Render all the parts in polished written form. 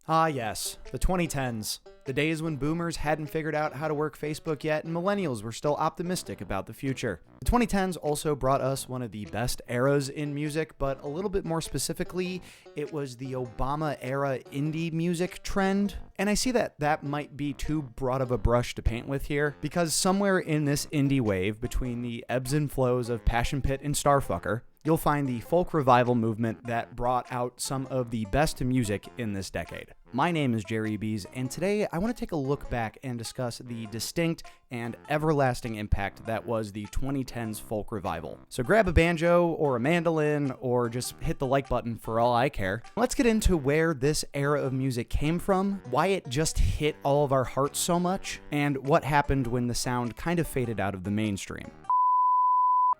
Ah yes, the 2010s. The days when boomers hadn't figured out how to work Facebook yet and millennials were still optimistic about the future. The 2010s also brought us one of the best eras in music, but a little bit more specifically, it was the Obama-era indie music trend. And I see that might be too broad of a brush to paint with here, because somewhere in this indie wave, between the ebbs and flows of Passion Pit and Starfucker, you'll find the folk revival movement that brought out some of the best music in this decade. My name is Jerry Bees, and today I want to take a look back and discuss the distinct and everlasting impact that was the 2010s folk revival. So grab a banjo or a mandolin or just hit the like button for all I care. Let's get into where this era of music came from, why it just hit all of our hearts so much, and what happened when the sound kind of faded out of the mainstream.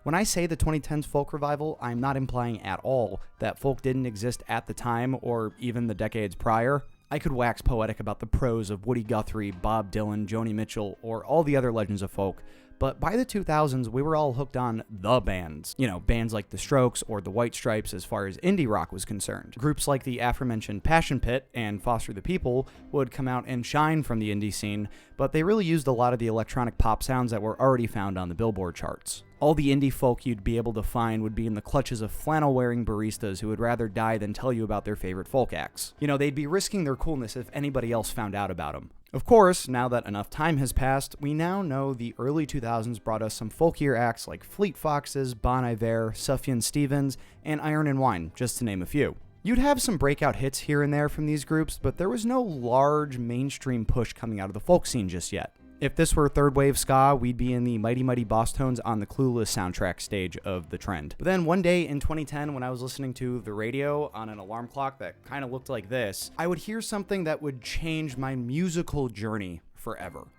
When I say the 2010s folk revival, I'm not implying at all that folk didn't exist at the time or even the decades prior. I could wax poetic about the prose of Woody Guthrie, Bob Dylan, Joni Mitchell, or all the other legends of folk, but by the 2000s, we were all hooked on the bands. You know, bands like The Strokes or The White Stripes as far as indie rock was concerned. Groups like the aforementioned Passion Pit and Foster the People would come out and shine from the indie scene, but they really used a lot of the electronic pop sounds that were already found on the Billboard charts. All the indie folk you'd be able to find would be in the clutches of flannel-wearing baristas who would rather die than tell you about their favorite folk acts. You know, they'd be risking their coolness if anybody else found out about them. Of course, now that enough time has passed, we now know the early 2000s brought us some folkier acts like Fleet Foxes, Bon Iver, Sufjan Stevens, and Iron and Wine, just to name a few. You'd have some breakout hits here and there from these groups, but there was no large mainstream push coming out of the folk scene just yet. If this were third wave ska, we'd be in the Mighty Mighty Boss Tones on the Clueless soundtrack stage of the trend. But then one day in 2010, when I was listening to the radio on an alarm clock that kind of looked like this, I would hear something that would change my musical journey forever.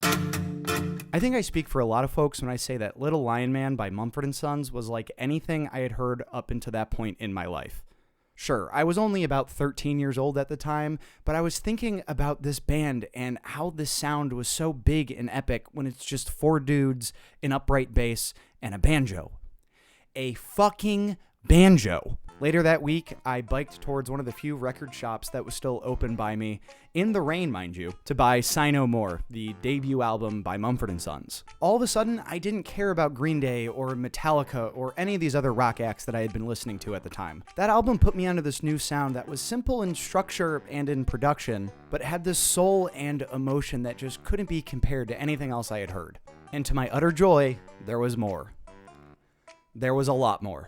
I think I speak for a lot of folks when I say that Little Lion Man by Mumford & Sons was like anything I had heard up until that point in my life. Sure, I was only about 13 years old at the time, but I was thinking about this band and how this sound was so big and epic when it's just four dudes, an upright bass, and a banjo. A fucking banjo. Later that week, I biked towards one of the few record shops that was still open by me, in the rain mind you, to buy Sigh No More, the debut album by Mumford & Sons. All of a sudden, I didn't care about Green Day or Metallica or any of these other rock acts that I had been listening to at the time. That album put me onto this new sound that was simple in structure and in production, but had this soul and emotion that just couldn't be compared to anything else I had heard. And to my utter joy, there was more. There was a lot more.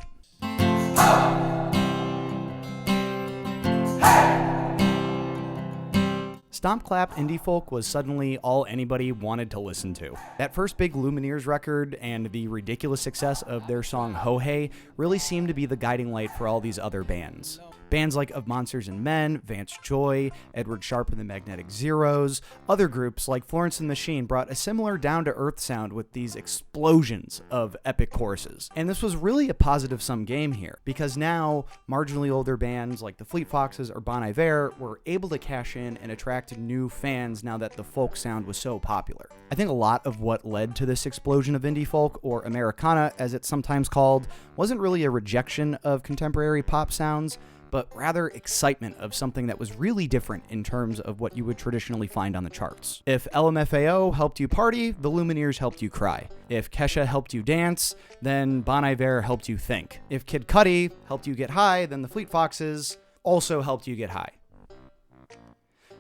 Stomp Clap indie folk was suddenly all anybody wanted to listen to. That first big Lumineers record and the ridiculous success of their song Ho Hey really seemed to be the guiding light for all these other bands. Bands like Of Monsters and Men, Vance Joy, Edward Sharpe and the Magnetic Zeros, other groups like Florence and the Machine brought a similar down-to-earth sound with these explosions of epic choruses. And this was really a positive-sum game here, because now marginally older bands like the Fleet Foxes or Bon Iver were able to cash in and attract new fans now that the folk sound was so popular. I think a lot of what led to this explosion of indie folk, or Americana as it's sometimes called, wasn't really a rejection of contemporary pop sounds, but rather excitement of something that was really different in terms of what you would traditionally find on the charts. If LMFAO helped you party, the Lumineers helped you cry. If Kesha helped you dance, then Bon Iver helped you think. If Kid Cudi helped you get high, then the Fleet Foxes also helped you get high.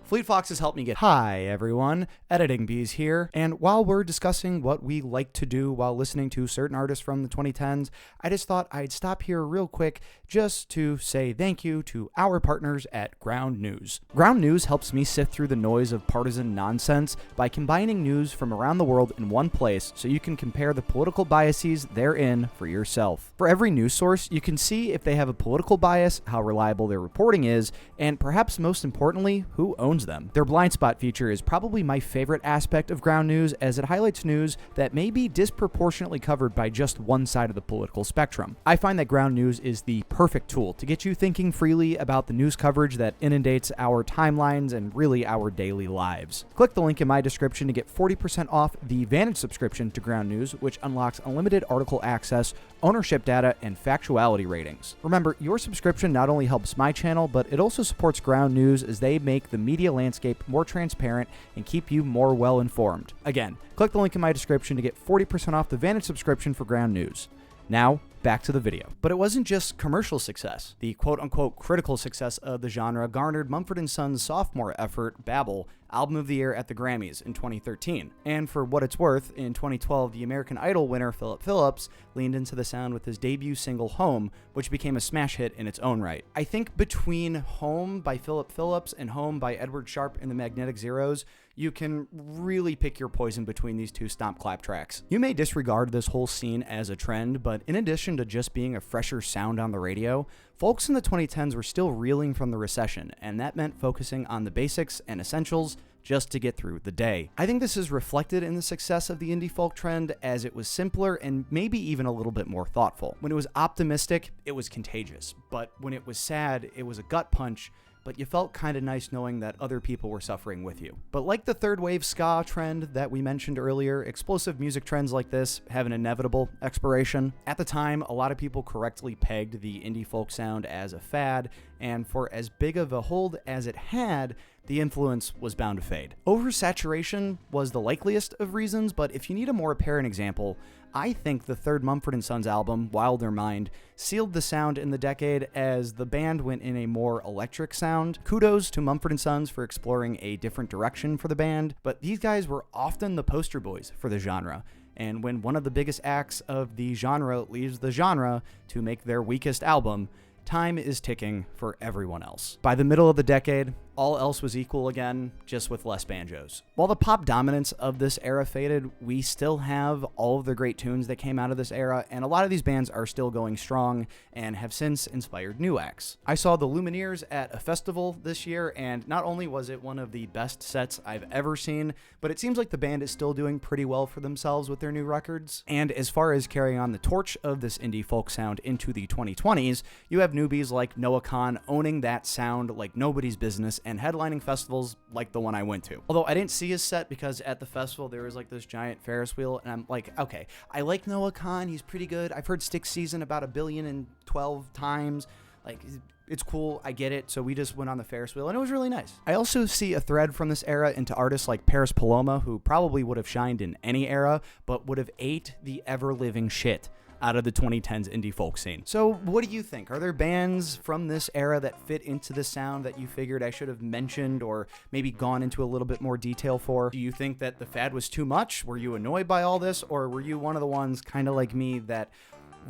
Fleet Foxes helped me get high, everyone. Editing Bees here. And while we're discussing what we like to do while listening to certain artists from the 2010s, I just thought I'd stop here real quick just to say thank you to our partners at Ground News. Ground News helps me sift through the noise of partisan nonsense by combining news from around the world in one place so you can compare the political biases therein for yourself. For every news source, you can see if they have a political bias, how reliable their reporting is, and perhaps most importantly, who owns owns them. Their blind spot feature is probably my favorite aspect of Ground News, as it highlights news that may be disproportionately covered by just one side of the political spectrum. I find that Ground News is the perfect tool to get you thinking freely about the news coverage that inundates our timelines and really our daily lives. Click the link in my description to get 40% off the Vantage subscription to Ground News, which unlocks unlimited article access, ownership data, and factuality ratings. Remember, your subscription not only helps my channel, but it also supports Ground News as they make the media landscape more transparent and keep you more well-informed. Again, click the link in my description to get 40% off the Vantage subscription for Ground News. Now, back to the video. But it wasn't just commercial success. The quote-unquote critical success of the genre garnered Mumford & Sons' sophomore effort, Babel, Album of the Year at the Grammys in 2013. And for what it's worth, in 2012, the American Idol winner Philip Phillips leaned into the sound with his debut single Home, which became a smash hit in its own right. I think between Home by Philip Phillips and Home by Edward Sharpe and the Magnetic Zeros, you can really pick your poison between these two stomp clap tracks. You may disregard this whole scene as a trend, but in addition to just being a fresher sound on the radio, folks in the 2010s were still reeling from the recession, and that meant focusing on the basics and essentials just to get through the day. I think this is reflected in the success of the indie folk trend, as it was simpler and maybe even a little bit more thoughtful. When it was optimistic, it was contagious, but when it was sad, it was a gut punch, but you felt kind of nice knowing that other people were suffering with you. But like the third wave ska trend that we mentioned earlier, explosive music trends like this have an inevitable expiration. At the time, a lot of people correctly pegged the indie folk sound as a fad, and for as big of a hold as it had, the influence was bound to fade. Oversaturation was the likeliest of reasons, but if you need a more apparent example, I think the third Mumford & Sons album, Wilder Mind, sealed the sound in the decade as the band went in a more electric sound. Kudos to Mumford & Sons for exploring a different direction for the band, but these guys were often the poster boys for the genre. And when one of the biggest acts of the genre leaves the genre to make their weakest album, time is ticking for everyone else. By the middle of the decade, all else was equal again, just with less banjos. While the pop dominance of this era faded, we still have all of the great tunes that came out of this era, and a lot of these bands are still going strong and have since inspired new acts. I saw the Lumineers at a festival this year, and not only was it one of the best sets I've ever seen, but it seems like the band is still doing pretty well for themselves with their new records. And as far as carrying on the torch of this indie folk sound into the 2020s, you have newbies like Noah Kahan owning that sound like nobody's business and headlining festivals like the one I went to. Although I didn't see his set because at the festival there was like this giant Ferris wheel, and I'm like, okay, I like Noah Kahan, he's pretty good. I've heard Styx Season about 1,012,000,000 times. Like, it's cool, I get it. So we just went on the Ferris wheel and it was really nice. I also see a thread from this era into artists like Paris Paloma, who probably would have shined in any era, but would have ate the ever-living shit out of the 2010s indie folk scene. So what do you think? Are there bands from this era that fit into the sound that you figured I should have mentioned or maybe gone into a little bit more detail for? Do you think that the fad was too much? Were you annoyed by all this? Or were you one of the ones kind of like me that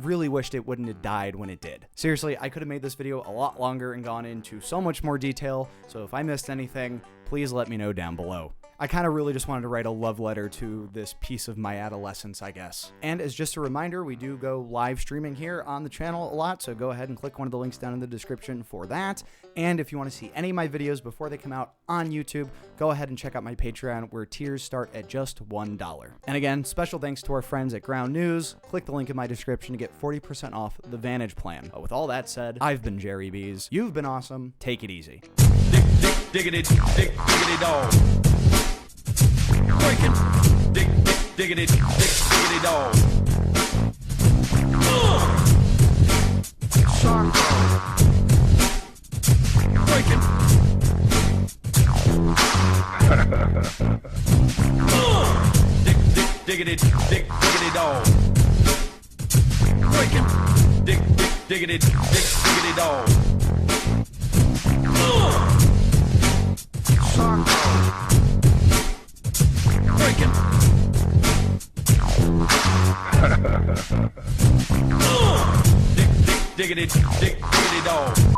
really wished it wouldn't have died when it did? Seriously, I could have made this video a lot longer and gone into so much more detail, so if I missed anything, please let me know down below. I kind of really just wanted to write a love letter to this piece of my adolescence, I guess. And as just a reminder, we do go live streaming here on the channel a lot, so go ahead and click one of the links down in the description for that. And if you want to see any of my videos before they come out on YouTube, go ahead and check out my Patreon, where tiers start at just $1. And again, special thanks to our friends at Ground News. Click the link in my description to get 40% off the Vantage plan. But with all that said, I've been Jerry Bees. You've been awesome. Take it easy. Diggity dog. Breaking. Diggity dog. Breaking. Diggity dog. Breaking. Diggity dog. Breaking. Diggity dog.